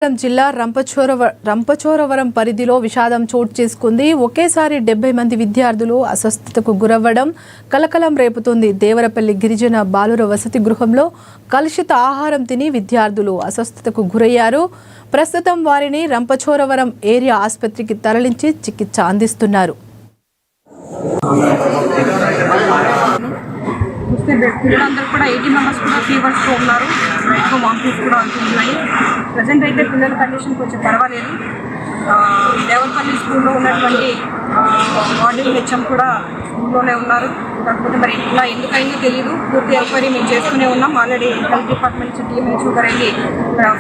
జిల్లా రంపచోడవరం పరిధిలో విషాదం చోటు చేసుకుంది. ఒకేసారి 70 మంది విద్యార్థులు అస్వస్థతకు గురవ్వడం కలకలం రేపుతోంది. దేవరపల్లి గిరిజన బాలుర వసతి గృహంలో కలుషిత ఆహారం తిని విద్యార్థులు అస్వస్థతకు గురయ్యారు. ప్రస్తుతం వారిని రంపచోడవరం ఏరియా ఆసుపత్రికి తరలించి చికిత్స అందిస్తున్నారు. పిల్లలందరూ కూడా 80 మెంబర్స్ కూడా ఫీవర్స్తో ఉన్నారు. ఎక్కువ వామిటింగ్స్ కూడా అవుతున్నాయి. ప్రజెంట్ అయితే పిల్లల కండిషన్ కొంచెం పర్వాలేదు. దేవరపల్లి స్కూల్లో ఉన్నటువంటి వార్డెన్ హెచ్ఎం కూడా స్కూల్లోనే ఉన్నారు. కాకపోతే మరి ఇలా ఎందుకైందో తెలియదు. పూర్తి ఎంక్వైరీ మేము చేసుకునే ఉన్నాం. ఆల్రెడీ హెల్త్ డిపార్ట్మెంట్ నుంచి టీఎంహెచ్ఓ గారు వెళ్ళి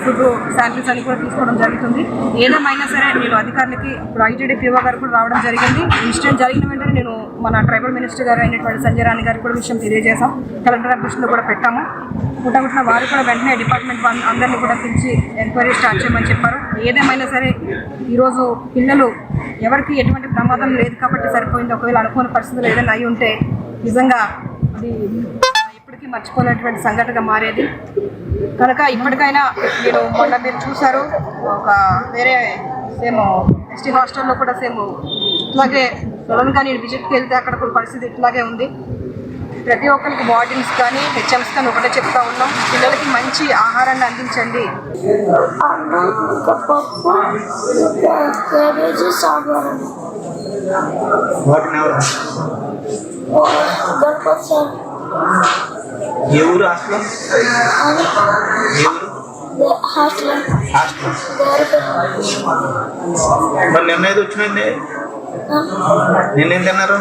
ఫుడ్ శాంపిల్స్ అని కూడా తీసుకోవడం జరుగుతుంది. ఏదేమైనా సరే నేను అధికారులకి ఇప్పుడు ఐటీడీ పీఓ గారు కూడా రావడం జరిగింది. ఇన్సిడెంట్ జరిగిన వెంటనే నేను మన ట్రైబల్ మినిస్టర్ గారు అయినటువంటి సంజయ్ రాణి గారికి కూడా విషయం తెలియజేశాం. కలెక్టర్ గారి దృష్టిలో కూడా పెట్టాము. పుట్టగుట్టిన వారు కూడా వెంటనే డిపార్ట్మెంట్ అందరినీ కూడా పిలిచి ఎంక్వైరీ స్టార్ట్ చేయమని చెప్పారు. ఏదేమైనా సరే ఈరోజు పిల్లలు ఎవరికి ఎటువంటి ప్రమాదం లేదు కాబట్టి సరిపోయింది. ఒకవేళ అనుకోని పరిస్థితులు ఏదైనా అయి ఉంటే నిజంగా అది ఇప్పటికీ మర్చిపోలేటువంటి సంఘటనగా మారేది. కనుక ఇప్పటికైనా నేను మొన్న మీరు చూశారు ఒక వేరే సేమ్ ఎస్టీ హాస్టల్లో కూడా సేమ్ ఇట్లాగే సడన్గా నేను విజిట్కి వెళ్తే అక్కడ కూడా పరిస్థితి ఇట్లాగే ఉంది. ప్రతి ఒక్కరికి వార్డెన్స్ కానీ హెచ్ఎంస్ కానీ ఒకటే చెప్తా ఉన్నాం, పిల్లలకి మంచి ఆహారాన్ని అందించండి. నిన్నైతే వచ్చిందండి. నిన్నేం తిన్నారు?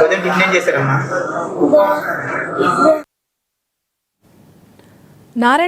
ఉదయం టిఫిన్ ఏం చేశారమ్మా? నారాయణ